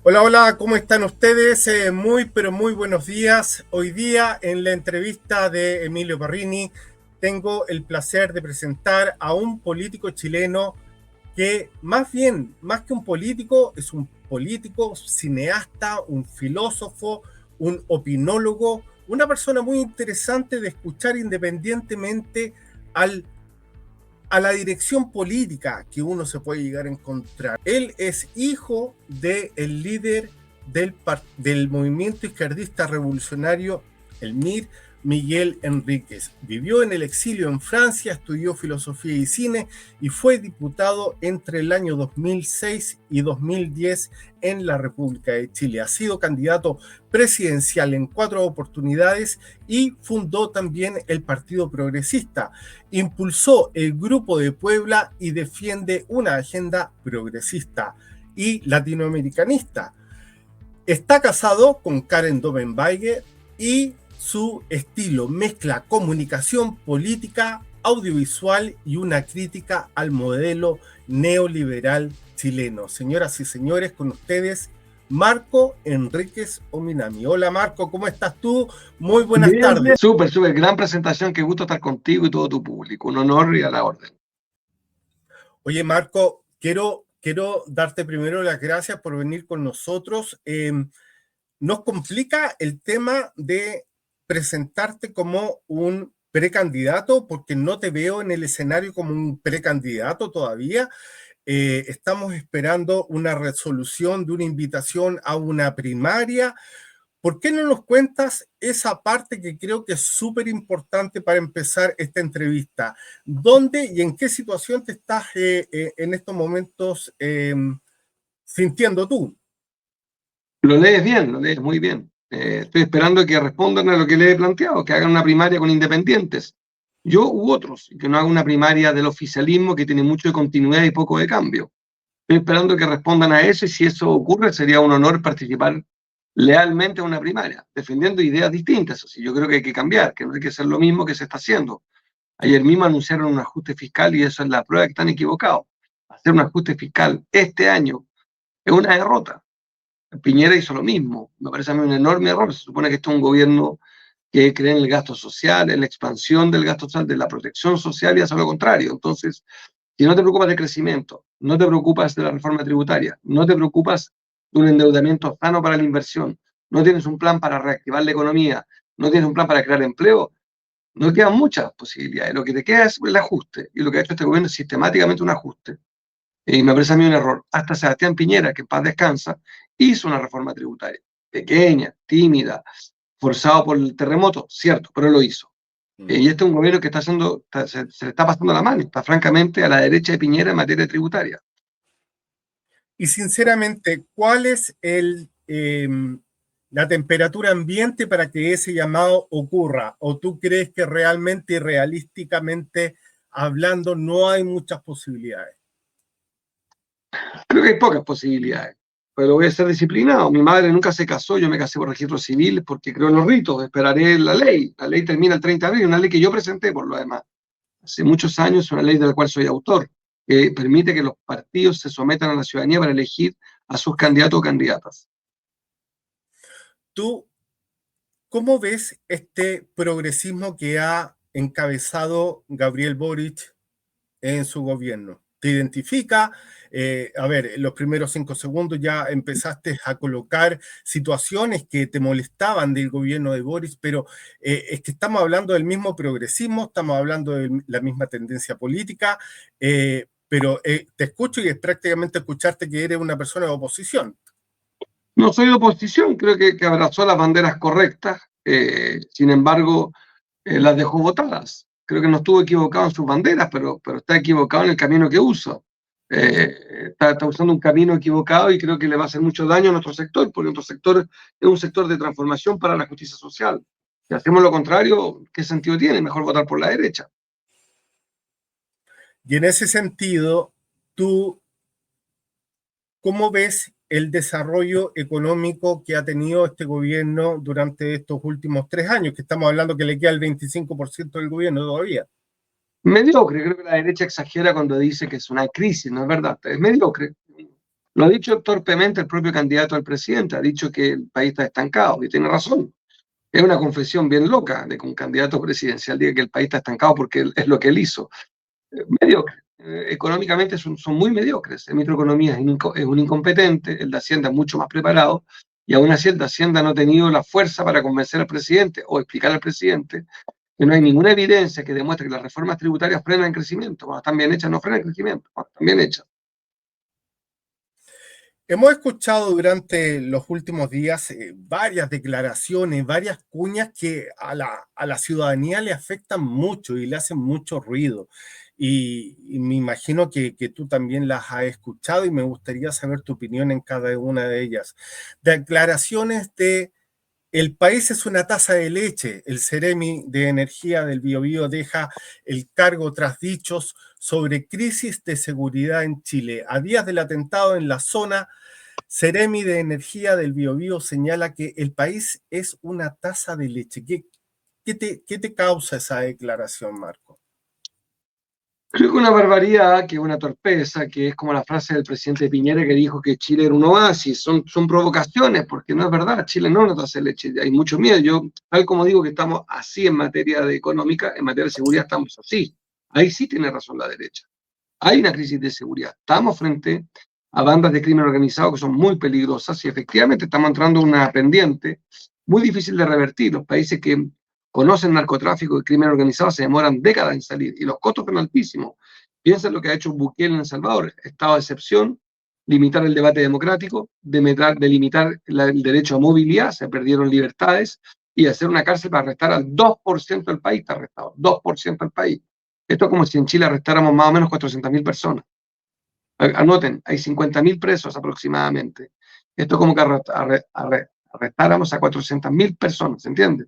Hola, hola, ¿cómo están ustedes? Muy, pero muy buenos días. Hoy día en la entrevista de Emilio Parrini tengo el placer de presentar a un político chileno que más bien, más que un político, es un político, cineasta, un filósofo, un opinólogo, una persona muy interesante de escuchar independientemente al a la dirección política que uno se puede llegar a encontrar. Él es hijo del líder del movimiento izquierdista revolucionario, el MIR, Miguel Enríquez. Vivió en el exilio en Francia, estudió filosofía y cine y fue diputado entre el año 2006 y 2010 en la República de Chile. Ha sido candidato presidencial en 4 oportunidades y fundó también el Partido Progresista. Impulsó el Grupo de Puebla y defiende una agenda progresista y latinoamericanista. Está casado con Karen Dovenbayge y su estilo mezcla comunicación política, audiovisual y una crítica al modelo neoliberal chileno. Señoras y señores, con ustedes, Marco Enríquez Ominami. Hola Marco, ¿cómo estás tú? Muy buenas Bien, bien. tardes. Súper, súper. Gran presentación. Qué gusto estar contigo y todo tu público. Un honor y a la orden. Oye, Marco, quiero darte primero las gracias por venir con nosotros. Nos complica el tema de presentarte como un precandidato, porque no te veo en el escenario como un precandidato todavía. Estamos esperando una resolución de una invitación a una primaria. ¿Por qué no nos cuentas esa parte que creo que es súper importante para empezar esta entrevista? ¿Dónde y en qué situación te estás en estos momentos sintiendo tú? Lo lees bien, lo lees muy bien. Estoy esperando que respondan a lo que les he planteado, que hagan una primaria con independientes. Yo u otros, y que no hagan una primaria del oficialismo que tiene mucho de continuidad y poco de cambio. Estoy esperando que respondan a eso y si eso ocurre sería un honor participar lealmente en una primaria, defendiendo ideas distintas. Así, yo creo que hay que cambiar, que no hay que hacer lo mismo que se está haciendo. Ayer mismo anunciaron un ajuste fiscal y eso es la prueba de que están equivocados. Hacer un ajuste fiscal este año es una derrota. Piñera hizo lo mismo. Me parece a mí un enorme error. Se supone que esto es un gobierno que cree en el gasto social, en la expansión del gasto social, de la protección social y hace lo contrario. Entonces, si no te preocupas del crecimiento, no te preocupas de la reforma tributaria, no te preocupas de un endeudamiento sano para la inversión, no tienes un plan para reactivar la economía, no tienes un plan para crear empleo, no quedan muchas posibilidades. Lo que te queda es el ajuste. Y lo que ha hecho este gobierno es sistemáticamente un ajuste. Y me parece a mí un error. Hasta Sebastián Piñera, que en paz descansa, hizo una reforma tributaria. Pequeña, tímida, forzado por el terremoto, cierto, pero lo hizo. Y este es un gobierno que está haciendo, se le está pasando la mano, está francamente a la derecha de Piñera en materia tributaria. Y sinceramente, ¿cuál es la temperatura ambiente para que ese llamado ocurra? ¿O tú crees que realmente y realísticamente hablando no hay muchas posibilidades? Creo que hay pocas posibilidades, pero voy a ser disciplinado. Mi madre nunca se casó, yo me casé por registro civil porque creo en los ritos, esperaré la ley. La ley termina el 30 de abril, una ley que yo presenté por lo demás. Hace muchos años, una ley de la cual soy autor, que permite que los partidos se sometan a la ciudadanía para elegir a sus candidatos o candidatas. ¿Tú cómo ves este progresismo que ha encabezado Gabriel Boric en su gobierno? ¿Te identifica? A ver, en los primeros 5 segundos ya empezaste a colocar situaciones que te molestaban del gobierno de Boris, pero es que estamos hablando del mismo progresismo, estamos hablando de la misma tendencia política, pero te escucho y es prácticamente escucharte que eres una persona de oposición. No soy de oposición, creo que abrazó las banderas correctas, sin embargo, las dejó votadas. Creo que no estuvo equivocado en sus banderas, pero está equivocado en el camino que usa. Está usando un camino equivocado y creo que le va a hacer mucho daño a nuestro sector, porque nuestro sector es un sector de transformación para la justicia social. Si hacemos lo contrario, ¿qué sentido tiene? Mejor votar por la derecha. Y en ese sentido, ¿tú cómo ves el desarrollo económico que ha tenido este gobierno durante estos últimos 3 años? Que estamos hablando que le queda el 25% del gobierno todavía. Mediocre, creo que la derecha exagera cuando dice que es una crisis, no es verdad, es mediocre. Lo ha dicho torpemente el propio candidato al presidente, ha dicho que el país está estancado, y tiene razón. Es una confesión bien loca de que un candidato presidencial diga que el país está estancado porque es lo que él hizo. Mediocre. Económicamente son muy mediocres. El ministro de Economía es un incompetente, el de Hacienda es mucho más preparado, y aún así el de Hacienda no ha tenido la fuerza para convencer al presidente o explicar al presidente que no hay ninguna evidencia que demuestre que las reformas tributarias frenan el crecimiento. Cuando están bien hechas, no frenan el crecimiento. Cuando están bien hechas. Hemos escuchado durante los últimos días varias declaraciones, varias cuñas que a la ciudadanía le afectan mucho y le hacen mucho ruido. Y me imagino que tú también las has escuchado y me gustaría saber tu opinión en cada una de ellas. Declaraciones de el país es una taza de leche. El Ceremi de Energía del Biobío deja el cargo tras dichos sobre crisis de seguridad en Chile. A días del atentado en la zona, Ceremi de Energía del Biobío señala que el país es una taza de leche. ¿Qué te causa esa declaración, Marco? Creo que una barbaridad, que es una torpeza, que es como la frase del presidente Piñera que dijo que Chile era un oasis. Son provocaciones, porque no es verdad. Chile no es una taza de leche. Hay mucho miedo. Yo, tal como digo que estamos así en materia de económica, en materia de seguridad estamos así. Ahí sí tiene razón la derecha. Hay una crisis de seguridad. Estamos frente a bandas de crimen organizado que son muy peligrosas y efectivamente estamos entrando en una pendiente muy difícil de revertir. Los países que conocen narcotráfico y crimen organizado se demoran décadas en salir y los costos son altísimos. Piensa en lo que ha hecho Bukele en El Salvador, estado de excepción, limitar el debate democrático, delimitar el derecho a movilidad, se perdieron libertades, y hacer una cárcel para arrestar al 2% del país, está arrestado, 2% del país. Esto es como si en Chile arrestáramos más o menos 400.000 personas. Anoten, hay 50.000 presos aproximadamente. Esto es como que arrestáramos a 400.000 personas, ¿se entiende?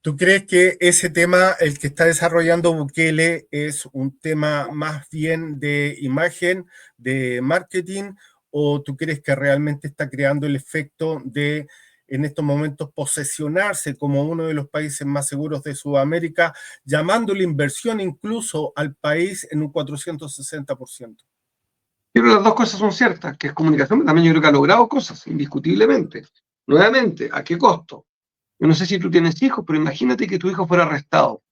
¿Tú crees que ese tema, el que está desarrollando Bukele, es un tema más bien de imagen, de marketing, o tú crees que realmente está creando el efecto de, en estos momentos, posesionarse como uno de los países más seguros de Sudamérica, llamando la inversión incluso al país en un 460%? Pero las dos cosas son ciertas, que es comunicación, pero también yo creo que ha logrado cosas, indiscutiblemente. Nuevamente, ¿a qué costo? Yo no sé si tú tienes hijos, pero imagínate que tu hijo fuera arrestado.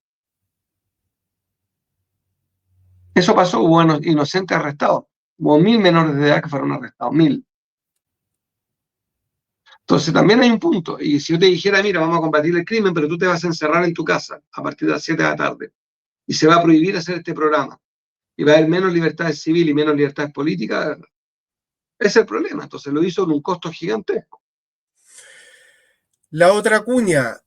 Eso pasó, hubo inocentes arrestados. Hubo 1.000 menores de edad que fueron arrestados, 1.000. Entonces también hay un punto. Y si yo te dijera, mira, vamos a combatir el crimen, pero tú te vas a encerrar en tu casa a partir de las 7 de la tarde y se va a prohibir hacer este programa y va a haber menos libertades civiles y menos libertades políticas, ese es el problema. Entonces lo hizo con un costo gigantesco. La otra cuña,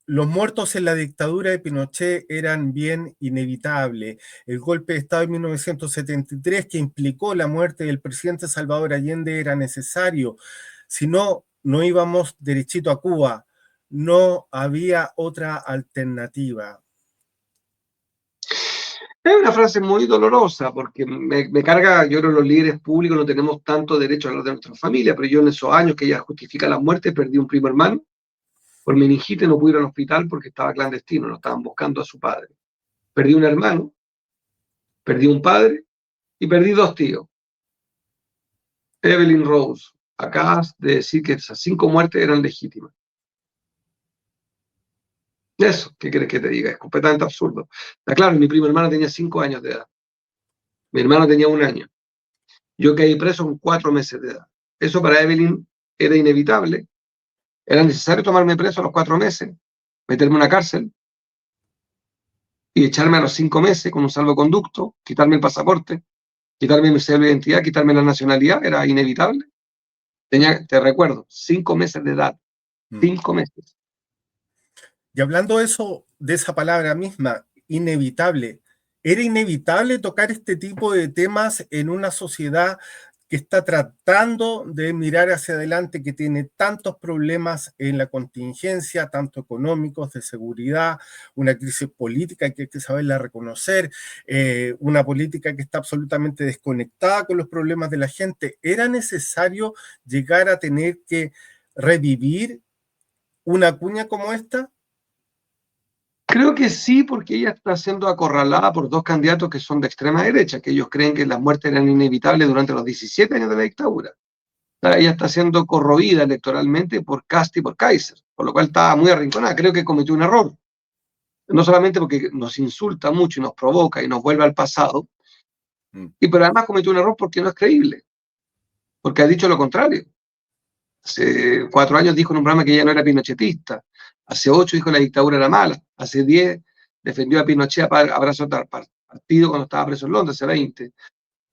los muertos en la dictadura de Pinochet eran bien inevitables. El golpe de Estado de 1973, que implicó la muerte del presidente Salvador Allende, era necesario. Si no, no íbamos derechito a Cuba. No había otra alternativa. Es una frase muy dolorosa porque me carga, yo creo que los líderes públicos no tenemos tanto derecho a hablar de nuestra familia, pero yo en esos años que ya justifica la muerte perdí un primo hermano por meningite, no pude ir al hospital porque estaba clandestino, no estaban buscando a su padre. Perdí un hermano, perdí un padre y perdí dos tíos. Evelyn Rose, acabas de decir que esas 5 muertes eran legítimas. Eso, ¿qué quieres que te diga? Es completamente absurdo. Está claro, mi primo hermano tenía 5 años de edad. Mi hermano tenía 1 año. Yo caí preso con 4 meses de edad. Eso para Evelyn era inevitable. Era necesario tomarme preso a los 4 meses, meterme en una cárcel y echarme a los 5 meses con un salvoconducto, quitarme el pasaporte, quitarme mi cédula de identidad, quitarme la nacionalidad. Era inevitable. Te recuerdo, 5 meses de edad. 5 meses. Y hablando de eso, de esa palabra misma, inevitable, era inevitable tocar este tipo de temas en una sociedad que está tratando de mirar hacia adelante, que tiene tantos problemas en la contingencia, tanto económicos, de seguridad, una crisis política que hay que saberla reconocer, una política que está absolutamente desconectada con los problemas de la gente. ¿Era necesario llegar a tener que revivir una cuña como esta? Creo que sí, porque ella está siendo acorralada por dos candidatos que son de extrema derecha, que ellos creen que las muertes eran inevitables durante los 17 años de la dictadura. O sea, ella está siendo corroída electoralmente por Kast y por Kaiser, por lo cual está muy arrinconada. Creo que cometió un error, no solamente porque nos insulta mucho y nos provoca y nos vuelve al pasado, pero además cometió un error porque no es creíble, porque ha dicho lo contrario. Hace 4 años dijo en un programa que ella no era pinochetista. Hace 8 dijo que la dictadura era mala. Hace 10 defendió a Pinochet a brazo partido cuando estaba preso en Londres, hace 20. O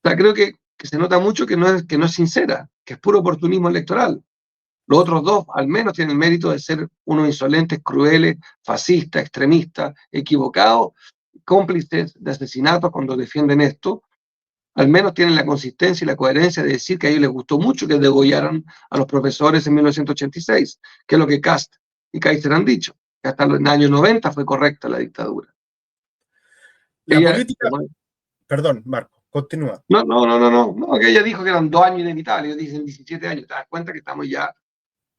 sea, creo que se nota mucho que no es sincera, que es puro oportunismo electoral. Los otros dos, al menos, tienen el mérito de ser unos insolentes, crueles, fascistas, extremistas, equivocados, cómplices de asesinatos cuando defienden esto. Al menos tienen la consistencia y la coherencia de decir que a ellos les gustó mucho que degollaran a los profesores en 1986, que es lo que Kast y Kaiser han dicho, que hasta los años 90 fue correcta la dictadura. La Ella, política, perdón, Marco, continúa. no, que ella dijo que eran 2 años inevitables, ellos dicen 17 años, te das cuenta que estamos ya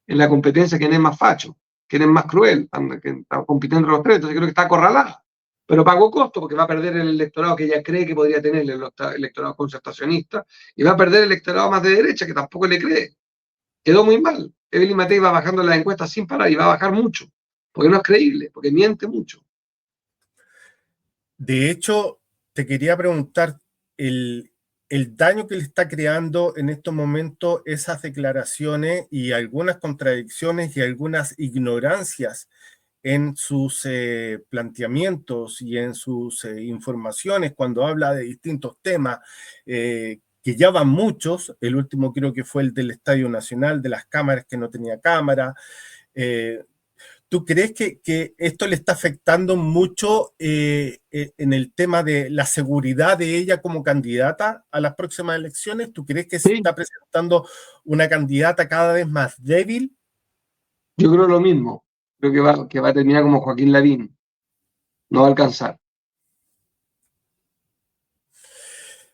en la competencia, quién es más facho, quién es más cruel, que están compitiendo los tres, entonces creo que está acorralada. Pero pagó costo porque va a perder el electorado que ella cree que podría tener, el electorado concertacionista, y va a perder el electorado más de derecha que tampoco le cree. Quedó muy mal. Evelyn Matei va bajando las encuestas sin parar y va a bajar mucho, porque no es creíble, porque miente mucho. De hecho, te quería preguntar, el daño que le está creando en estos momentos esas declaraciones y algunas contradicciones y algunas ignorancias en sus planteamientos y en sus informaciones cuando habla de distintos temas, que ya van muchos. El último creo que fue el del Estadio Nacional, de las cámaras que no tenía cámara. eh, ¿Tú crees que esto le está afectando mucho en el tema de la seguridad de ella como candidata a las próximas elecciones? ¿Tú crees que se Sí, está presentando una candidata cada vez más débil? yo creo lo mismo. Creo que va a terminar como Joaquín Lavín. No va a alcanzar.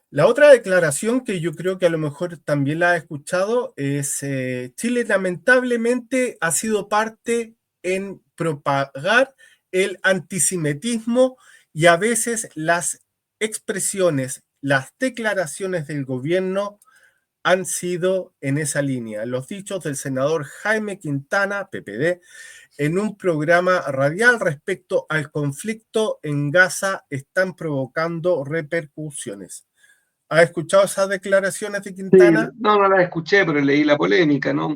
La otra declaración que yo creo que a lo mejor también la ha escuchado es Chile lamentablemente ha sido parte en propagar el antisemitismo y a veces las expresiones, las declaraciones del gobierno han sido en esa línea. Los dichos del senador Jaime Quintana, PPD, en un programa radial respecto al conflicto en Gaza están provocando repercusiones. ¿Has escuchado esas declaraciones de Sí, Quintana? no las escuché, pero leí la polémica, ¿no?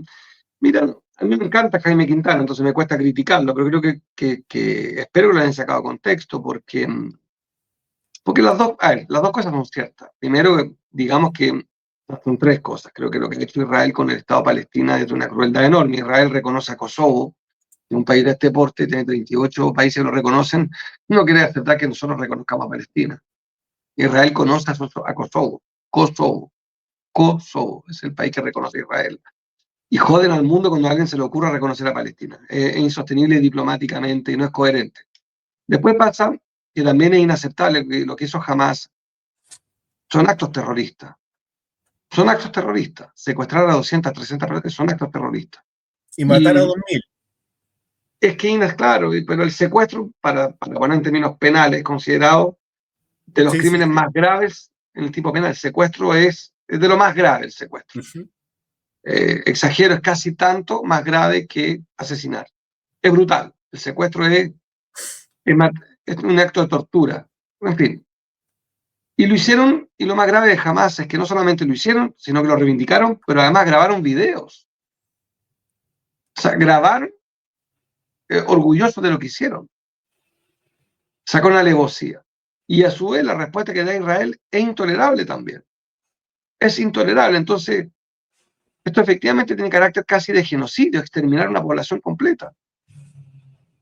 Mira, a mí me encanta Jaime Quintana, entonces me cuesta criticarlo, pero creo que espero que lo hayan sacado contexto, porque las dos cosas son ciertas. Primero, digamos que son tres cosas. Creo que lo que ha hecho Israel con el Estado palestino es de una crueldad enorme. Israel reconoce a Kosovo, un país de este porte, tiene 38 países que lo reconocen, no quiere aceptar que nosotros reconozcamos a Palestina. Israel conoce a Kosovo. Kosovo es el país que reconoce a Israel. Y joden al mundo cuando a alguien se le ocurra reconocer a Palestina. Es insostenible diplomáticamente y no es coherente. Después pasa que también es inaceptable lo que hizo Hamas. Son actos terroristas. Son actos terroristas. Secuestrar a 200, 300 personas son actos terroristas. Y matar a Y 2.000. es que es claro, pero el secuestro, para poner en términos penales, considerado de los Sí, sí, crímenes sí. más graves en el tipo penal. El secuestro es de lo más grave, el secuestro. Uh-huh. Exagero, es casi tanto más grave que asesinar. Es brutal. El secuestro es, es un acto de tortura. En fin. Y lo hicieron, y lo más grave de jamás es que no solamente lo hicieron, sino que lo reivindicaron, pero además grabaron videos. O sea, grabaron orgullosos de lo que hicieron. Sacó una alevosía. Y a su vez la respuesta que da Israel es intolerable también. Es intolerable. Entonces, esto efectivamente tiene carácter casi de genocidio, exterminar una población completa,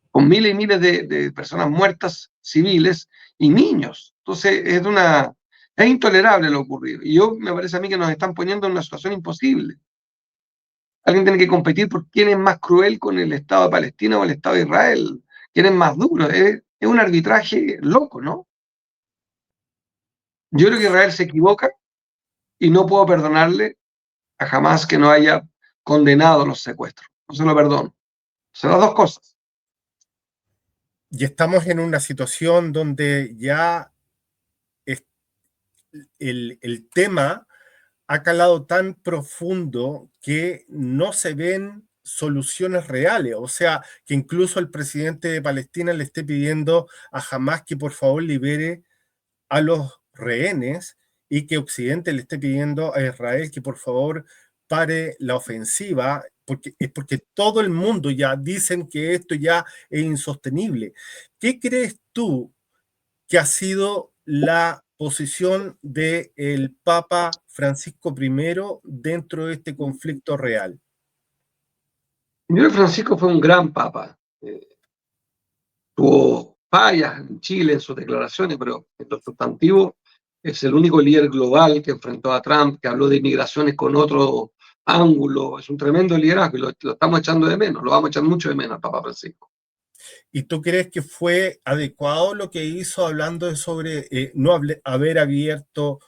con miles y miles de personas muertas, civiles y niños. Entonces, es intolerable lo ocurrido. Y me parece a mí que nos están poniendo en una situación imposible. Alguien tiene que competir por quién es más cruel con el Estado de Palestina o el Estado de Israel, quién es más duro. Es un arbitraje loco, ¿no? Yo creo que Israel se equivoca y no puedo perdonarle a jamás que no haya condenado los secuestros. No se lo perdono. Son las dos cosas. Y estamos en una situación donde ya el tema ha calado tan profundo que no se ven soluciones reales. O sea, que incluso el presidente de Palestina le esté pidiendo a Hamas que por favor libere a los rehenes y que Occidente le esté pidiendo a Israel que por favor pare la ofensiva, porque, es porque todo el mundo ya dicen que esto ya es insostenible. ¿Qué crees tú que ha sido la posición del Papa Francisco I dentro de este conflicto real? Yo creo que Francisco fue un gran papa. Tuvo fallas en Chile en sus declaraciones, pero en lo sustantivo es el único líder global que enfrentó a Trump, que habló de inmigraciones con otro ángulo. Es un tremendo liderazgo y lo estamos echando de menos, lo vamos a echar mucho de menos al Papa Francisco. ¿Y tú crees que fue adecuado lo que hizo hablando sobre no haber abierto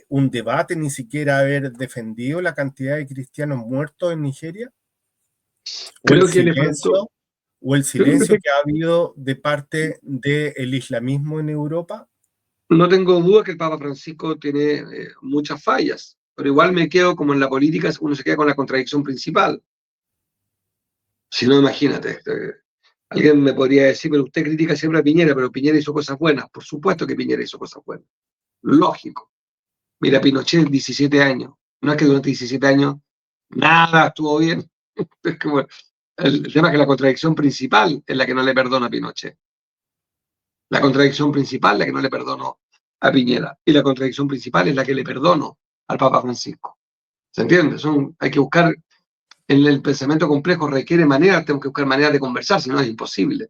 un debate, ni siquiera haber defendido la cantidad de cristianos muertos en Nigeria? ¿O el Creo que le faltó. silencio, o el Yo creo silencio que que ha habido de parte del islamismo en Europa? no tengo duda que el Papa Francisco tiene muchas fallas, pero igual me quedo como en la política, uno se queda con la contradicción principal. Si no, imagínate, alguien me podría decir, pero usted critica siempre a Piñera, pero Piñera hizo cosas buenas. Por supuesto que Piñera hizo cosas buenas. Lógico. Mira, Pinochet, 17 años. No es que durante 17 años nada estuvo bien. Es como, el tema es que la contradicción principal es la que no le perdono a Pinochet. La contradicción principal es la que no le perdono a Piñera. Y la contradicción principal es la que le perdono al Papa Francisco. ¿Se entiende? Hay que buscar, en el pensamiento complejo requiere maneras, tenemos que buscar maneras de conversar, si no es imposible.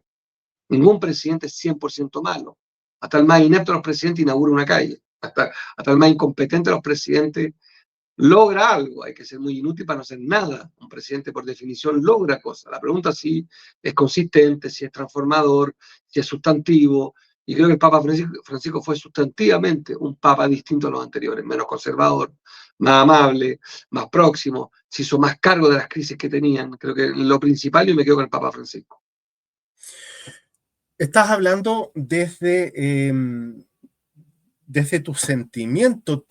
Ningún presidente es 100% malo. Hasta el más inepto de los presidentes inaugura una calle. Hasta el más incompetente de los presidentes logra algo. Hay que ser muy inútil para no hacer nada. Un presidente, por definición, logra cosas. La pregunta es si es consistente, si es transformador, si es sustantivo. Y creo que el Papa Francisco fue sustantivamente un papa distinto a los anteriores, menos conservador, más amable, más próximo, se hizo más cargo de las crisis que tenían. Creo que lo principal, yo me quedo con el Papa Francisco. Estás hablando desde tu sentimiento.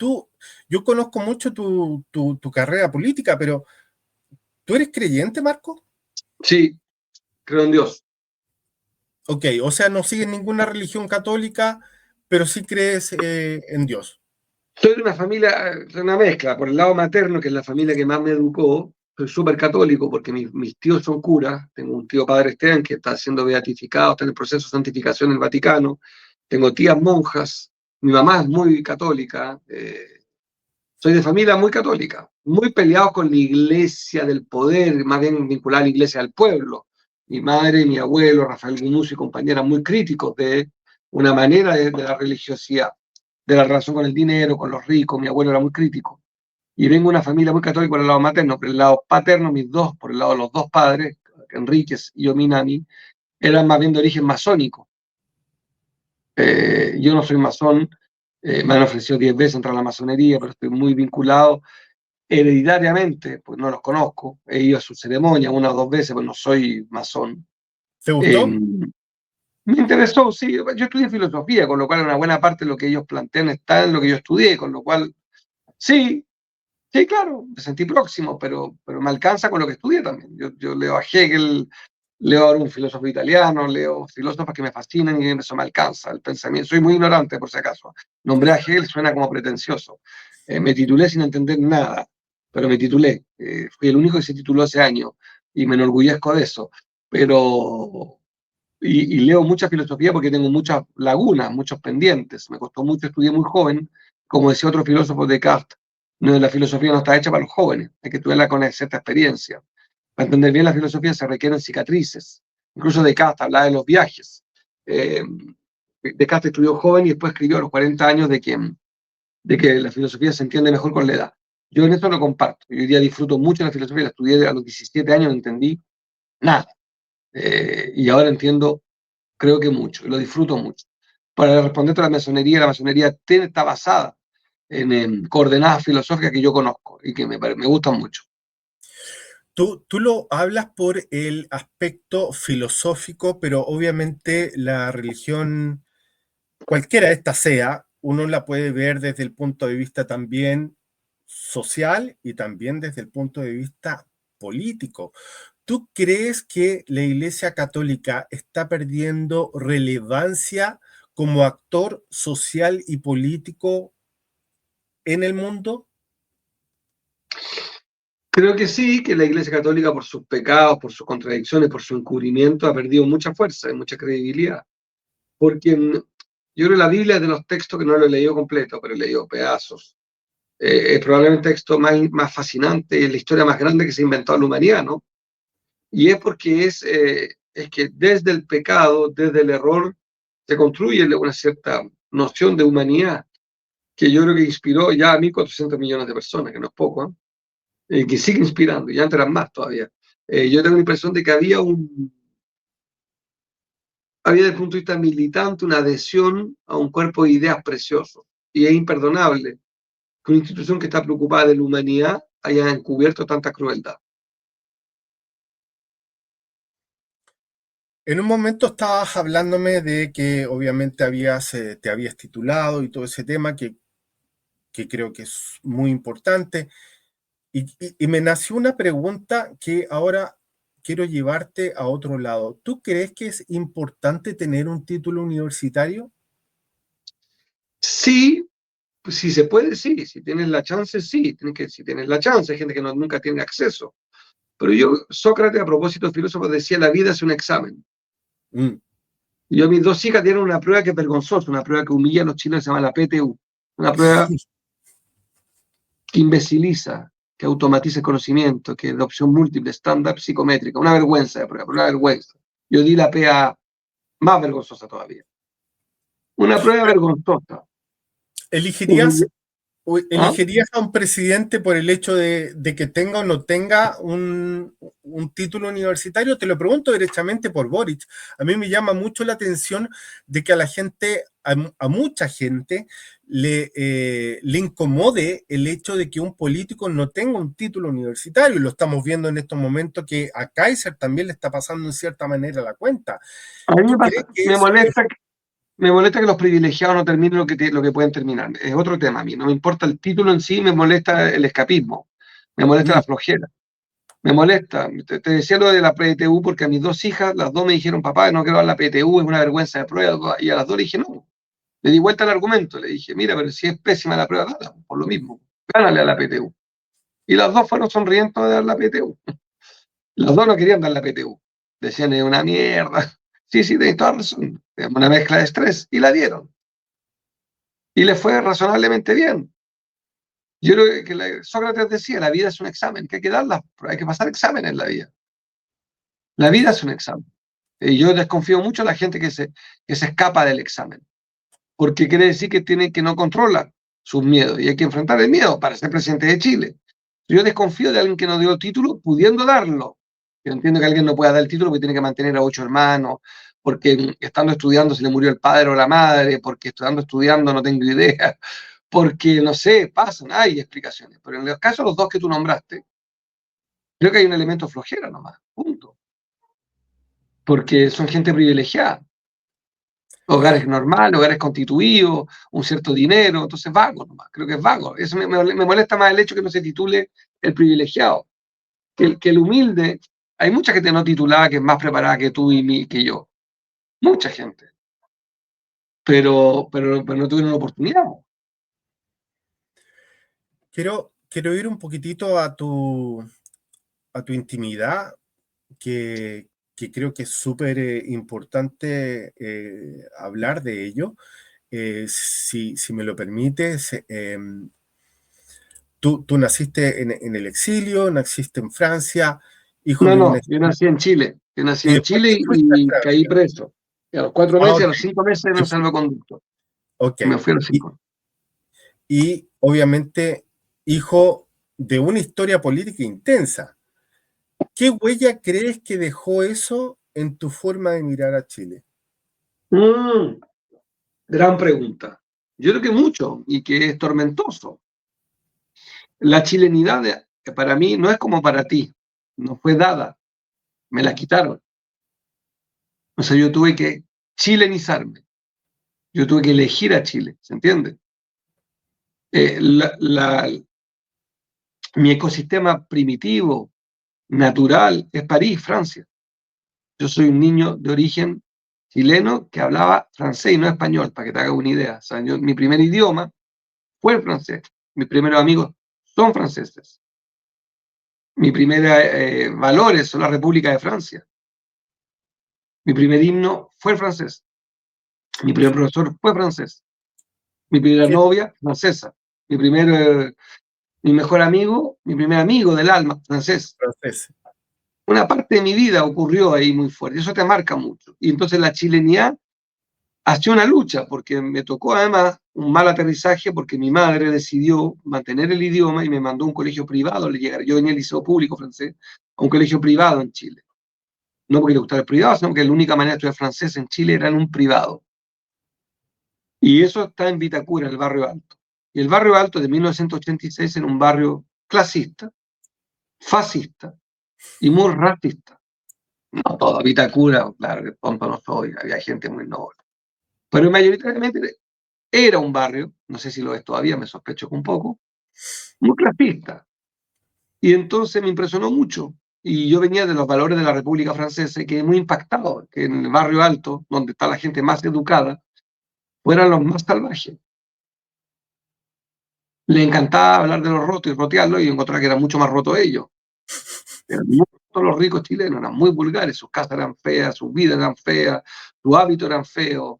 Yo conozco mucho tu carrera política, pero ¿tú eres creyente, Marco? Sí, creo en Dios. Ok, o sea, no sigues ninguna religión católica, pero sí crees en Dios. Soy de una familia, de una mezcla. Por el lado materno, que es la familia que más me educó, soy súper católico porque mis tíos son curas. Tengo un tío padre Esteban que está siendo beatificado, está en el proceso de santificación en el Vaticano. Tengo tías monjas. Mi mamá es muy católica. Soy de familia muy católica, muy peleado con la iglesia del poder, más bien vinculada a la iglesia del pueblo. Mi madre, mi abuelo, Rafael Gumucio y compañeras muy críticos de una manera de la religiosidad, de la relación con el dinero, con los ricos. Mi abuelo era muy crítico. Y vengo de una familia muy católica por el lado materno, por el lado paterno, por el lado de los dos padres, Enríquez y Ominami, eran más bien de origen masónico. Yo no soy masón, me han ofrecido 10 veces entrar a la masonería, pero estoy muy vinculado hereditariamente, pues no los conozco, he ido a su ceremonia una o dos veces, pues no soy masón. ¿Te Eh, gustó? Me interesó, sí, yo estudié filosofía, con lo cual una buena parte de lo que ellos plantean está en lo que yo estudié, con lo cual, sí, sí, claro, me sentí próximo, pero me alcanza con lo que estudié también. Yo leo a Hegel, leo ahora un filósofo italiano, leo filósofos que me fascinan y eso me alcanza el pensamiento. Soy muy ignorante, por si acaso. Nombré a Hegel suena como pretencioso. Me titulé sin entender nada, pero me titulé. Fui el único que se tituló ese año y me enorgullezco de eso. Pero, y leo mucha filosofía porque tengo muchas lagunas, muchos pendientes. Me costó mucho, estudié muy joven, como decía otro filósofo Descartes. No, la filosofía no está hecha para los jóvenes, hay que estudiarla con cierta experiencia. Para entender bien la filosofía se requieren cicatrices. Incluso Descartes hablaba de los viajes. Eh, Descartes estudió joven y después escribió a los 40 años de que la filosofía se entiende mejor con la edad. Yo en esto lo comparto. Yo hoy día disfruto mucho de la filosofía, la estudié a los 17 años, no entendí nada. Y ahora entiendo, creo que mucho, y lo disfruto mucho. Para responderte a la masonería está basada en coordenadas filosóficas que yo conozco y que me gustan mucho. Tú lo hablas por el aspecto filosófico, pero obviamente la religión, cualquiera de estas sea, uno la puede ver desde el punto de vista también social y también desde el punto de vista político. ¿Tú crees que la Iglesia Católica está perdiendo relevancia como actor social y político en el mundo? Creo que sí, que la Iglesia Católica por sus pecados, por sus contradicciones, por su encubrimiento ha perdido mucha fuerza y mucha credibilidad. Porque yo creo que la Biblia es de los textos que no lo he leído completo, pero he leído pedazos. Es probablemente el texto más fascinante, es la historia más grande que se ha inventado la humanidad, ¿no? Y es porque es que desde el pecado, desde el error, se construye una cierta noción de humanidad que yo creo que inspiró ya a 1.400 millones de personas, que no es poco, que sigue inspirando, y antes eran más todavía. Yo tengo la impresión de que había desde el punto de vista militante una adhesión a un cuerpo de ideas precioso, y es imperdonable que una institución que está preocupada de la humanidad haya encubierto tanta crueldad. En un momento estabas hablándome de que obviamente te habías titulado y todo ese tema que creo que es muy importante. Y me nació una pregunta que ahora quiero llevarte a otro lado. ¿Tú crees que es importante tener un título universitario? Sí, pues, si se puede, sí, si tienes la chance, sí, si tienes la chance, hay gente que nunca tiene acceso. Pero Sócrates, a propósito de filósofos, decía, la vida es un examen. Mm. Yo, mis dos hijas dieron una prueba que es vergonzosa, una prueba que humilla a los chinos, que se llama la PTU, una prueba que imbeciliza, que automatiza el conocimiento, que es de opción múltiple, estándar, psicométrica, una vergüenza de prueba, una vergüenza. Yo di la PA más vergonzosa todavía. Una prueba vergonzosa. ¿Elegirías ¿Ah? ¿Elegirías a un presidente por el hecho de que tenga o no tenga un título universitario? Te lo pregunto derechamente por Boric. A mí me llama mucho la atención de que a la gente, a mucha gente, le incomode el hecho de que un político no tenga un título universitario. Y lo estamos viendo en estos momentos que a Kaiser también le está pasando en cierta manera la cuenta. A mí me ¿Tú crees pasa, que eso es? me molesta que los privilegiados no terminen lo que pueden terminar. Es otro tema a mí. No me importa el título en sí, me molesta el escapismo, me molesta Mm. la flojera, me molesta. Te decía lo de la PTU porque a mis dos hijas, las dos me dijeron, papá, no quiero dar la PTU, es una vergüenza de prueba. Y a las dos le dije, no. Le di vuelta al argumento, le dije, mira, pero si es pésima la prueba, dala, por lo mismo, gánale a la PTU. Y las dos fueron sonriendo de dar la PTU. Las dos no querían dar la PTU. Decían, es una mierda. Sí, sí, tenéis toda razón. Es una mezcla de estrés. Y la dieron. Y le fue razonablemente bien. Yo creo que Sócrates decía, la vida es un examen, que hay que darla, hay que pasar exámenes en la vida. La vida es un examen. Y yo desconfío mucho de la gente que se escapa del examen, porque quiere decir que no controla sus miedos y hay que enfrentar el miedo para ser presidente de Chile. Yo desconfío de alguien que no dio título pudiendo darlo. Yo entiendo que alguien no pueda dar el título porque tiene que mantener a 8 hermanos, porque estando estudiando se le murió el padre o la madre, porque estando estudiando no tengo idea, porque no sé, pasan, hay explicaciones. Pero en los casos los dos que tú nombraste, creo que hay un elemento flojera nomás, punto. Porque son gente privilegiada, hogares normales, hogares constituidos, un cierto dinero, entonces vago nomás, creo que es vago. Eso me molesta más el hecho que no se titule el privilegiado, que el humilde. Hay mucha gente no titulada que es más preparada que tú que yo, mucha gente, pero no tuvieron oportunidad. Quiero ir un poquitito a tu intimidad, que creo que es súper importante hablar de ello. Si me lo permites, tú naciste en el exilio, naciste en Francia, hijo No, de una... no, yo nací en Chile, yo nací Y en después Chile te fuiste a y caí Francia. preso. Y a los 4 meses, Ok, a los 5 meses era te un fui- salvoconducto. ok. Y me fui a los Y, 5. y obviamente hijo de una historia política intensa. ¿Qué huella crees que dejó eso en tu forma de mirar a Chile? Gran pregunta. Yo creo que mucho y que es tormentoso. La chilenidad para mí no es como para ti. no fue dada, me la quitaron. O sea, yo tuve que chilenizarme, yo tuve que elegir a Chile, ¿se entiende? Eh, la, la, mi ecosistema primitivo, natural, es París, Francia. Yo soy un niño de origen chileno que hablaba francés y no español, para que te hagas una idea. O sea, mi primer idioma fue el francés. Mis primeros amigos son franceses. Mis primeros valores son la República de Francia. Mi primer himno fue el francés. Mi primer profesor fue francés. Mi primera novia, francesa. Mi mejor amigo, mi primer amigo del alma, francés. Francés. Una parte de mi vida ocurrió ahí muy fuerte. Eso te marca mucho. Y entonces la chilenidad hacía una lucha, porque me tocó además un mal aterrizaje, porque mi madre decidió mantener el idioma y me mandó a un colegio privado. Yo venía al liceo público francés, a un colegio privado en Chile. No porque le gustara el privado, sino porque la única manera de estudiar francés en Chile era en un privado. Y eso está en Vitacura, en el barrio Alto. Y el barrio Alto de 1986 era un barrio clasista, fascista y muy racista. No todo, Vitacura, claro, que tonto no soy, había gente muy noble. Pero mayoritariamente era un barrio, no sé si lo es todavía, me sospecho que un poco, muy clasista. Y entonces me impresionó mucho. Y yo venía de los valores de la República Francesa y quedé muy impactado que en el barrio Alto, donde está la gente más educada, fueran los más salvajes. Le encantaba hablar de los rotos y rotearlos y encontrar que eran mucho más rotos ellos. Eran todos los ricos chilenos, eran muy vulgares, sus casas eran feas, sus vidas eran feas, sus hábitos eran feos,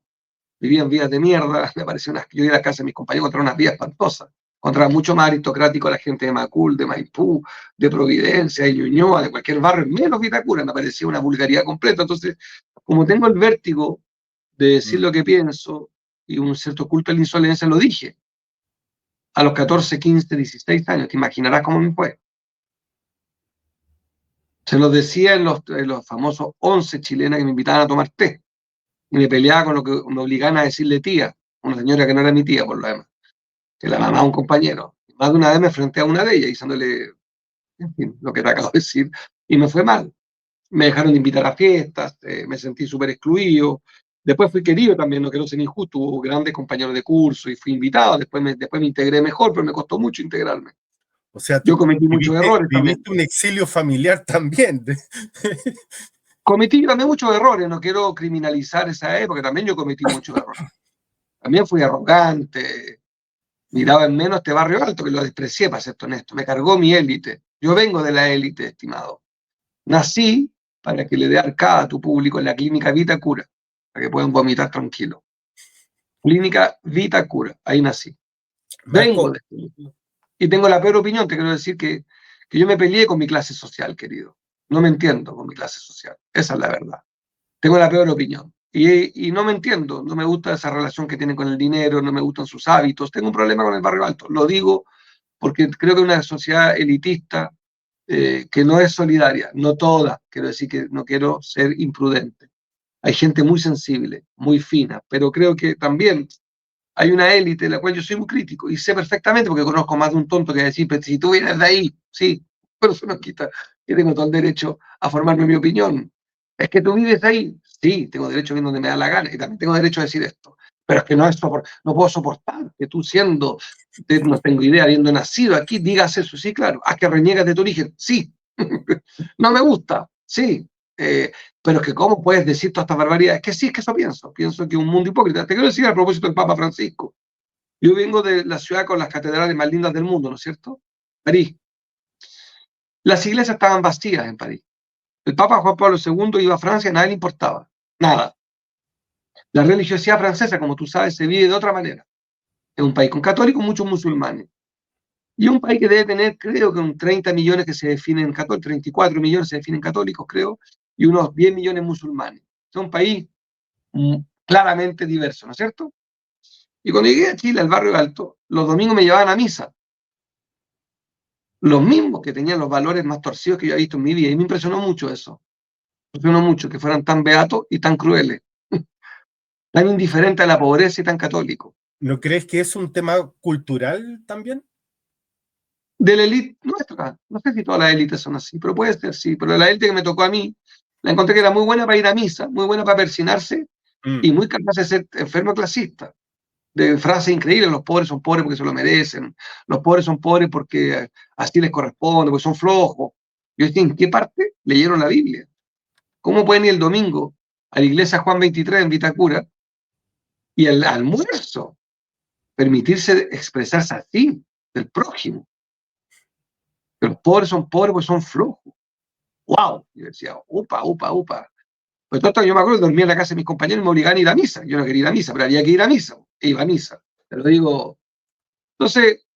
vivían vidas de mierda. Me pareció yo iba a la casa de mis compañeros encontraba unas vidas espantosas. Encontraba mucho más aristocrático a la gente de Macul, de Maipú, de Providencia, de Ñuñoa, de cualquier barrio, menos Vitacura, me parecía una vulgaridad completa. Entonces, como tengo el vértigo de decir lo que pienso y un cierto culto a la insolencia, lo dije. A los 14, 15, 16 años, te imaginarás cómo me fue. Se los decía en los famosos 11 chilenas que me invitaban a tomar té. Y me peleaba con lo que me obligaban a decirle tía, una señora que no era mi tía, por lo demás, que la mamá de un compañero. Más de una vez me enfrenté a una de ellas, diciéndole, en fin, lo que te acabo de decir, y me fue mal. Me dejaron de invitar a fiestas, me sentí súper excluido. Después fui querido también, no quiero ser injusto, hubo grandes compañeros de curso y fui invitado, después me integré mejor, pero me costó mucho integrarme. O sea, Yo tú cometí muchos errores también. viviste un exilio familiar también. Cometí también muchos errores, no quiero criminalizar esa época, también yo cometí muchos errores. También fui arrogante, miraba en menos este barrio alto, que lo desprecié, para ser honesto, me cargó mi élite. Yo vengo de la élite, estimado. Nací para que le dé arcada a tu público en la clínica Vitacura, para que puedan vomitar tranquilo. Clínica Vitacura, ahí nací. Vengo Marco, de esto. Y tengo la peor opinión, te quiero decir que yo me peleé con mi clase social, querido. No me entiendo con mi clase social, esa es la verdad. Tengo la peor opinión. Y no me entiendo, no me gusta esa relación que tienen con el dinero, no me gustan sus hábitos, tengo un problema con el barrio alto, lo digo porque creo que es una sociedad elitista que no es solidaria, no toda, quiero decir que no quiero ser imprudente. Hay gente muy sensible, muy fina, pero creo que también hay una élite de la cual yo soy muy crítico y sé perfectamente, porque conozco más de un tonto que decir, pero si tú vienes de ahí, sí, pero eso no quita que tengo todo el derecho a formarme mi opinión. Es que tú vives ahí, sí, tengo derecho a ir donde me da la gana y también tengo derecho a decir esto, pero es que no puedo soportar que tú siendo, no tengo idea, habiendo nacido aquí, digas eso, sí, claro, a que reniegas de tu origen, sí, no me gusta, sí, pero es que ¿cómo puedes decir todas estas barbaridades? Es que sí, es que eso pienso que un mundo hipócrita. Te quiero decir a propósito del Papa Francisco, yo vengo de la ciudad con las catedrales más lindas del mundo, ¿no es cierto? París. Las iglesias estaban vacías en París. El Papa Juan Pablo II iba a Francia, a nadie le importaba, nada. La religiosidad francesa, como tú sabes, se vive de otra manera. Es un país con católicos, muchos musulmanes. Y un país que debe tener, creo que un 30 millones que se definen católicos, 34 millones se definen católicos, creo, y unos 10 millones musulmanes. Es un país claramente diverso, ¿no es cierto? Y cuando llegué a Chile, al barrio alto, los domingos me llevaban a misa. Los mismos que tenían los valores más torcidos que yo había visto en mi vida. Y me impresionó mucho eso. Me impresionó mucho que fueran tan beatos y tan crueles. Tan indiferentes a la pobreza y tan católicos. ¿no crees que es un tema cultural también? de la élite nuestra. No sé si todas las élites son así, pero puede ser, sí. Pero la élite que me tocó a mí, la encontré que era muy buena para ir a misa, muy buena para persinarse Mm. y muy capaz de ser enfermo clasista. De frases increíbles, los pobres son pobres porque se lo merecen, los pobres son pobres porque así les corresponde, porque son flojos. Yo decía, ¿en qué parte leyeron la Biblia? ¿Cómo pueden ir el domingo a la iglesia Juan 23 en Vitacura y al almuerzo permitirse expresarse así del prójimo? Que los pobres son pobres porque son flojos. ¡Wow! Yo decía, upa, upa, upa. Pues tanto yo me acuerdo que dormía en la casa de mis compañeros y me obligaban a ir a misa. Yo no quería ir a misa, pero había que ir a misa. E iba a misa. Te lo digo. Entonces,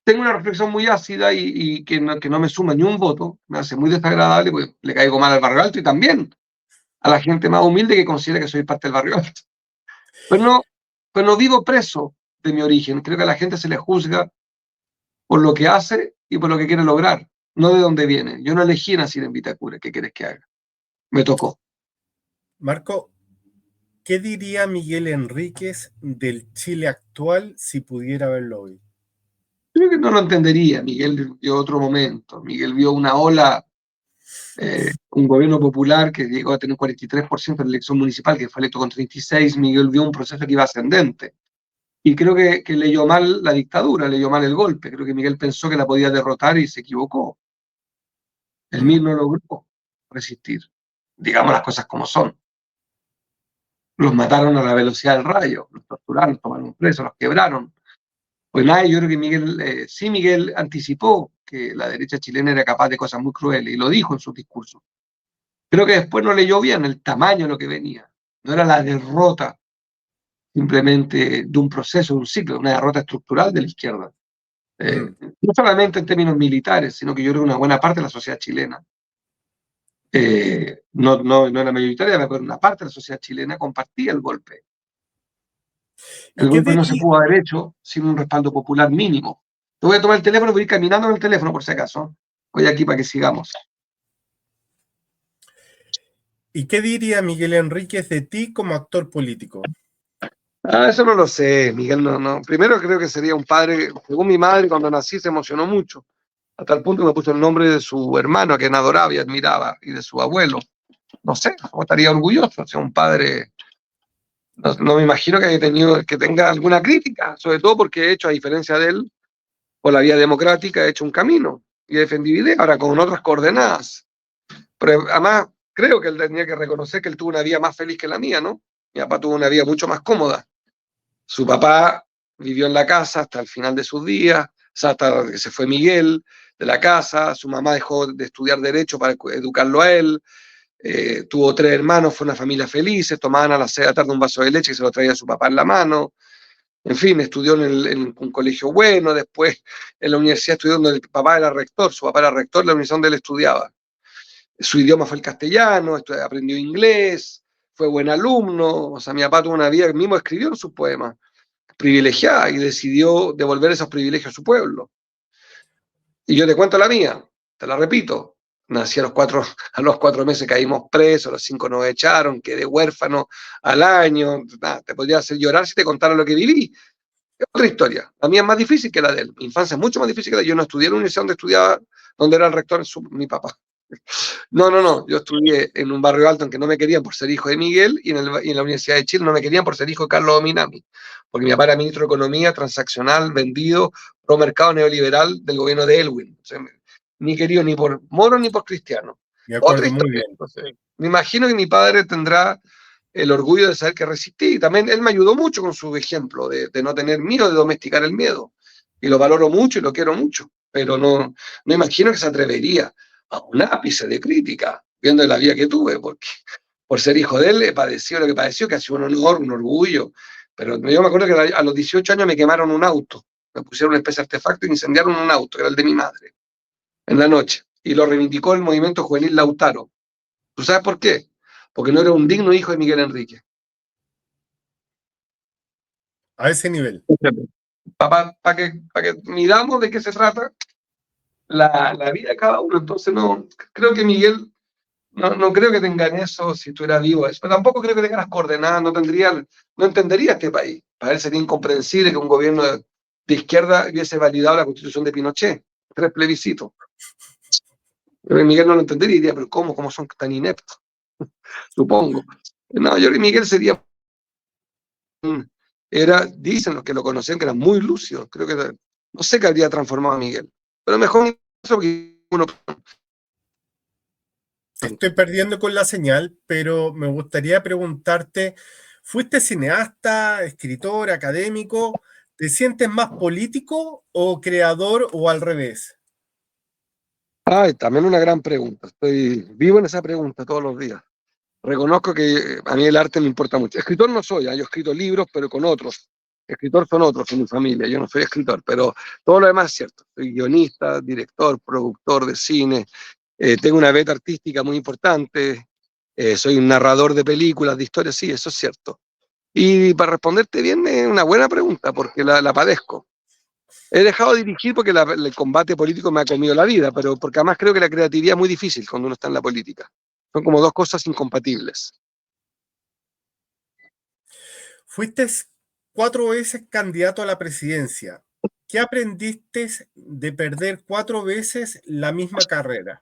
tengo una reflexión muy ácida y que no me suma ni un voto. Me hace muy desagradable porque le caigo mal al barrio alto y también a la gente más humilde que considera que soy parte del barrio alto. Pero no, pero no vivo preso de mi origen. Creo que a la gente se le juzga por lo que hace y por lo que quiere lograr, no de dónde viene. Yo no elegí nacer en Vitacura. ¿Qué quieres que haga? Me tocó. Marco, ¿qué diría Miguel Enríquez del Chile actual si pudiera verlo hoy? Creo que no lo entendería. Miguel vio otro momento. Miguel vio una ola, un gobierno popular que llegó a tener 43% en la elección municipal, que fue electo con 36. Miguel vio un proceso que iba ascendente. Y creo que leyó mal la dictadura, leyó mal el golpe. Creo que Miguel pensó que la podía derrotar y se equivocó. El Mm. MIR no logró resistir. Digamos las cosas como son. Los mataron a la velocidad del rayo, los torturaron, los tomaron presos, los quebraron. Pues nada, yo creo que Miguel, sí, Miguel anticipó que la derecha chilena era capaz de cosas muy crueles y lo dijo en sus discursos. Creo que después no leyó bien el tamaño de lo que venía. No era la derrota simplemente de un proceso, de un ciclo, una derrota estructural de la izquierda. Mm. No solamente en términos militares, sino que yo creo que una buena parte de la sociedad chilena, no era mayoritaria, pero una parte de la sociedad chilena compartía el golpe. ¿Y El qué golpe no se diría? pudo haber hecho sin un respaldo popular mínimo. Te voy a tomar el teléfono, voy a ir caminando en el teléfono por si acaso. Voy aquí para que sigamos. ¿Y qué diría Miguel Enríquez de ti como actor político? Ah, eso no lo sé, Miguel, no. Primero creo que sería un padre, según mi madre, cuando nací se emocionó mucho, hasta el punto que me puso el nombre de su hermano, a quien adoraba y admiraba, y de su abuelo. No sé, estaría orgulloso, o sea, un padre. No me imagino que haya tenido, que tenga alguna crítica, sobre todo porque he hecho, a diferencia de él, por la vía democrática, he hecho un camino y he defendido ideas, ahora con otras coordenadas. Pero además, creo que él tenía que reconocer que él tuvo una vida más feliz que la mía, ¿no? Mi papá tuvo una vida mucho más cómoda. Su papá vivió en la casa hasta el final de sus días, o sea, hasta que se fue Miguel de la casa, su mamá dejó de estudiar derecho para educarlo a él, tuvo 3 hermanos, fue una familia feliz, se tomaban a las 6 de la tarde un vaso de leche que se lo traía su papá en la mano, en fin, estudió en un colegio bueno, después en la universidad estudió donde el papá era rector, su papá era rector de la universidad donde él estudiaba. Su idioma fue el castellano, aprendió inglés, fue buen alumno, o sea, mi papá tuvo una vida, mismo escribió en sus poemas, privilegiada y decidió devolver esos privilegios a su pueblo. Y yo te cuento la mía, te la repito. Nací a los 4 meses caímos presos, a los 5 nos echaron, quedé huérfano al año. Nada, te podría hacer llorar si te contara lo que viví. Es otra historia. La mía es más difícil que la de él. Mi infancia es mucho más difícil que la de él. Yo no estudié en la universidad donde estudiaba, donde era el rector mi papá. No. Yo estudié en un barrio alto en que no me querían por ser hijo de Miguel y en la Universidad de Chile no me querían por ser hijo de Carlos Dominami, porque mi papá era ministro de Economía, transaccional, vendido, pro mercado neoliberal del gobierno de Elwin. O sea, ni querido ni por moro ni por cristiano. Me Otra acuerdo muy historia. bien. Entonces, me imagino que mi padre tendrá el orgullo de saber que resistí. Y también él me ayudó mucho con su ejemplo de no tener miedo, de domesticar el miedo. Y lo valoro mucho y lo quiero mucho. Pero no imagino que se atrevería a un ápice de crítica, viendo la vida que tuve, porque por ser hijo de él he padecido lo que padeció, que ha sido un honor, un orgullo. Pero yo me acuerdo que a los 18 años me quemaron un auto. Me pusieron una especie de artefacto y incendiaron un auto, que era el de mi madre, en la noche. Y lo reivindicó el movimiento juvenil Lautaro. ¿Tú sabes por qué? Porque no era un digno hijo de Miguel Enrique. A ese nivel. Para que midamos de qué se trata la vida de cada uno. Entonces, no, creo que Miguel, no creo que tengan eso si estuviera vivo eso. Pero tampoco creo que tenga las coordenadas, no entendería este país. Para él sería incomprensible que un gobierno de izquierda hubiese validado la constitución de Pinochet, 3 plebiscitos. Miguel no lo entendería y diría, pero ¿cómo son tan ineptos? Supongo. No, yo creo que Miguel sería, dicen los que lo conocían que era muy lúcido, creo que, no sé qué habría transformado a Miguel, pero mejor eso porque uno... Te estoy perdiendo con la señal, pero me gustaría preguntarte, ¿fuiste cineasta, escritor, académico? ¿Te sientes más político o creador o al revés? Ay, también una gran pregunta, estoy vivo en esa pregunta todos los días. Reconozco que a mí el arte me importa mucho. Escritor no soy, yo he escrito libros, pero con otros. Escritor son otros en mi familia, yo no soy escritor, pero todo lo demás es cierto. Soy guionista, director, productor de cine, tengo una beta artística muy importante, soy un narrador de películas, de historias, sí, eso es cierto. Y para responderte bien, es una buena pregunta, porque la padezco. He dejado de dirigir porque el combate político me ha comido la vida, pero porque además creo que la creatividad es muy difícil cuando uno está en la política. Son como dos cosas incompatibles. Fuiste 4 veces candidato a la presidencia. ¿Qué aprendiste de perder 4 veces la misma carrera?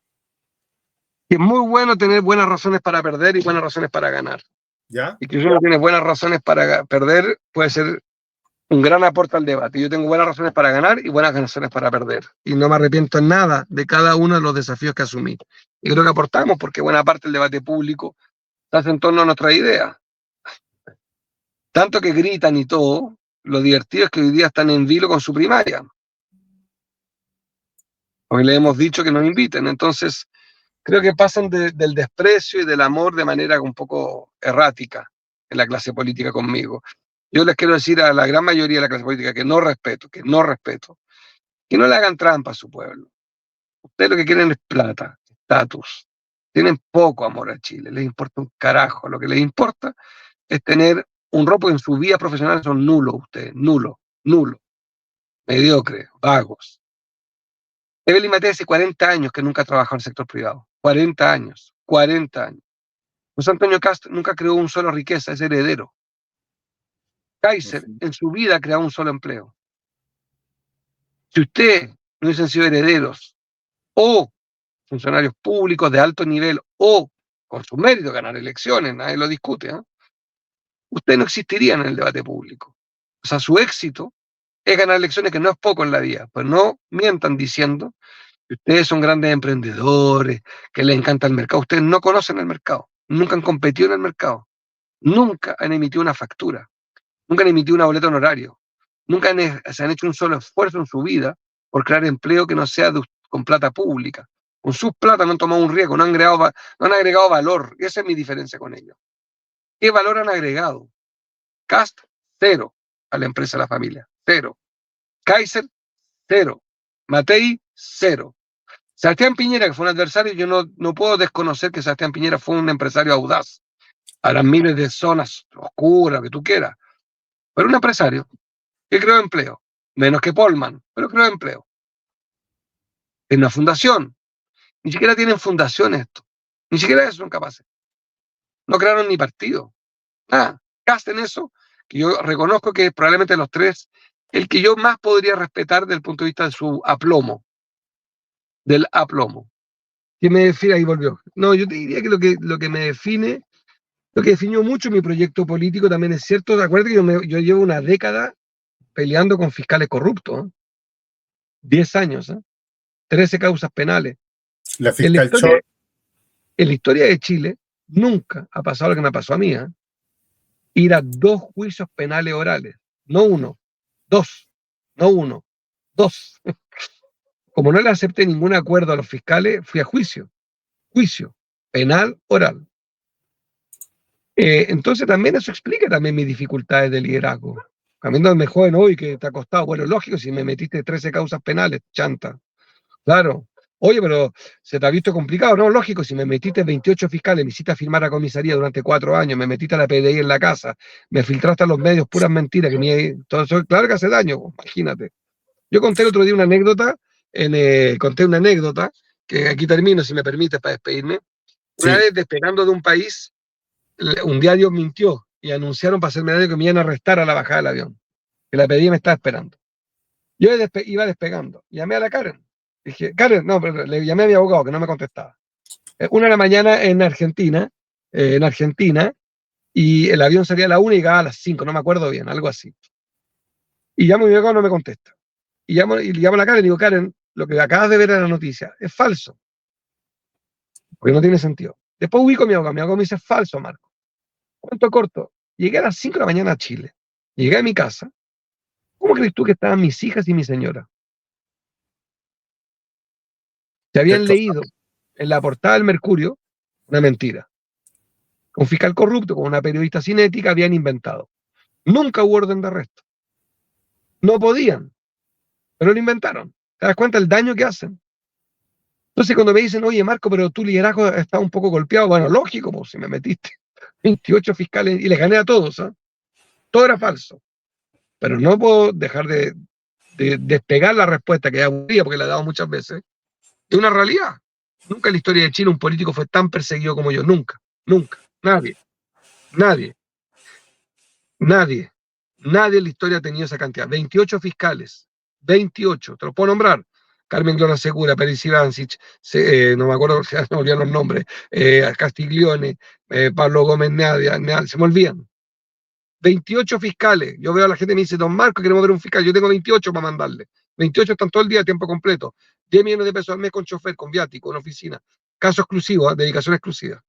Que es muy bueno tener buenas razones para perder y buenas razones para ganar. ¿Ya? Y que si uno tiene buenas razones para perder, puede ser un gran aporte al debate. Yo tengo buenas razones para ganar y buenas razones para perder. Y no me arrepiento en nada de cada uno de los desafíos que asumí. Y creo que aportamos porque buena parte del debate público se hace en torno a nuestras ideas. Tanto que gritan y todo, lo divertido es que hoy día están en vilo con su primaria. Hoy le hemos dicho que nos inviten. Entonces, creo que pasan del desprecio y del amor de manera un poco errática en la clase política conmigo. Yo les quiero decir a la gran mayoría de la clase política que no respeto, que no le hagan trampa a su pueblo. Ustedes lo que quieren es plata, estatus. Tienen poco amor a Chile, les importa un carajo. Lo que les importa es tener un ropo en su vida profesional, son nulos ustedes, nulo, mediocres, vagos. Evelyn Matei hace 40 años que nunca ha trabajado en el sector privado. 40 años, 40 años. José Antonio Cast nunca creó un solo riqueza, es heredero. Kaiser en su vida ha creado un solo empleo. Si usted no hubiesen sido herederos o funcionarios públicos de alto nivel o con su mérito ganar elecciones, nadie lo discute, ¿eh? Usted no existiría en el debate público. O sea, su éxito es ganar elecciones, que no es poco en la vida, pues no mientan diciendo que ustedes son grandes emprendedores, que les encanta el mercado. Ustedes no conocen el mercado, nunca han competido en el mercado, nunca han emitido una factura, nunca han emitido una boleta honorario, nunca se han hecho un solo esfuerzo en su vida por crear empleo que no sea con plata pública. Con sus plata no han tomado un riesgo, no han agregado valor. Esa es mi diferencia con ellos. ¿Qué valor han agregado? Cast, cero a la empresa, a la familia, cero. Kaiser, cero. Matei, cero. Sebastián Piñera, que fue un adversario, yo no puedo desconocer que Sebastián Piñera fue un empresario audaz. Habrán miles de zonas oscuras, lo que tú quieras. Pero un empresario que creó empleo. Menos que Polman, pero creó empleo. En una fundación. Ni siquiera tienen fundación esto. Ni siquiera eso son capaces. No crearon ni partido. Nada. Gasten eso, que yo reconozco que es probablemente de los tres el que yo más podría respetar desde el punto de vista de su aplomo. Del aplomo. ¿Qué me define? Ahí volvió. No, yo te diría que lo que me define, lo que definió mucho mi proyecto político también es cierto. Acuérdate que yo llevo una década peleando con fiscales corruptos. 10 años, 13 causas penales. La En la fiscal historia, Chor. en la historia de Chile nunca ha pasado lo que me pasó a mí, ir a 2 juicios penales orales, no uno, 2, no uno, 2. Como no le acepté ningún acuerdo a los fiscales, fui a juicio penal oral. Entonces también eso explica también mis dificultades de liderazgo. Cambiándome joven hoy que te ha costado, bueno, lógico, si me metiste 13 causas penales, chanta. Claro. Oye, pero se te ha visto complicado, ¿no? Lógico, si me metiste 28 fiscales, me hiciste firmar a comisaría durante 4 años, me metiste a la PDI en la casa, me filtraste a los medios puras mentiras, todo eso, claro que hace daño, imagínate. Yo conté el otro día una anécdota, conté una anécdota, que aquí termino, si me permites, para despedirme. Una Sí. vez despegando de un país, un diario mintió y anunciaron para hacerme daño que me iban a arrestar a la bajada del avión, que la PDI me estaba esperando. Yo iba despegando. Llamé a la Karen. Dije, Karen, no, pero le llamé a mi abogado que no me contestaba. 1 de la mañana en Argentina, y el avión salía a la 1 y llegaba a las 5, no me acuerdo bien, algo así. Y llamo a mi abogado, no me contesta. Y llamo a la Karen y digo, Karen, lo que acabas de ver en la noticia es falso. Porque no tiene sentido. Después ubico a mi abogado me dice, es falso, Marco. Cuento corto, llegué a las 5 de la mañana a Chile. Llegué a mi casa. ¿Cómo crees tú que estaban mis hijas y mi señora? Se habían leído en la portada del Mercurio una mentira. Un fiscal corrupto con una periodista cinética habían inventado. Nunca hubo orden de arresto. No podían, pero lo inventaron. ¿Te das cuenta del daño que hacen? Entonces cuando me dicen, oye Marco, pero tu liderazgo está un poco golpeado, bueno, lógico, pues si me metiste 28 fiscales y les gané a todos, ¿eh? Todo era falso. Pero no puedo dejar de despegar la respuesta que ya aburría, porque la he dado muchas veces, de una realidad. Nunca en la historia de Chile un político fue tan perseguido como yo, nunca, nunca, nadie en la historia ha tenido esa cantidad, 28 fiscales, 28, te los puedo nombrar, Carmen Glora Segura, Pérez Ivancic, no me acuerdo, se me olvidan los nombres, Castiglione, Pablo Gómez Nadia, se me olvidan. 28 fiscales. Yo veo a la gente y me dice, don Marco, queremos ver un fiscal. Yo tengo 28 para mandarle. 28 están todo el día a tiempo completo. 10 millones de pesos al mes con chofer, con viático, en oficina. Caso exclusivo, dedicación exclusiva.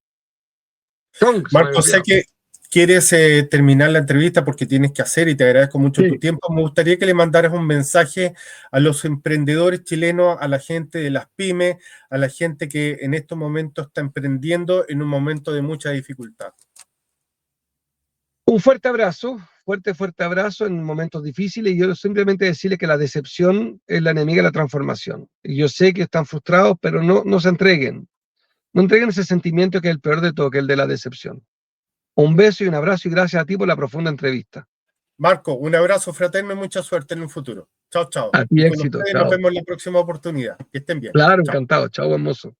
Marco, sé que quieres terminar la entrevista porque tienes que hacer y te agradezco mucho tu tiempo. Me gustaría que le mandaras un mensaje a los emprendedores chilenos, a la gente de las pymes, a la gente que en estos momentos está emprendiendo en un momento de mucha dificultad. Un fuerte abrazo, fuerte abrazo en momentos difíciles, y yo simplemente decirles que la decepción es la enemiga de la transformación. Y yo sé que están frustrados, pero no se entreguen. No entreguen ese sentimiento que es el peor de todo, que es el de la decepción. Un beso y un abrazo y gracias a ti por la profunda entrevista. Marco, un abrazo fraterno y mucha suerte en un futuro. Chao, chao. A ti Y con éxito. ustedes Chao. nos vemos en la próxima oportunidad. Que estén bien. Claro, Chao. encantado. Chao, hermoso.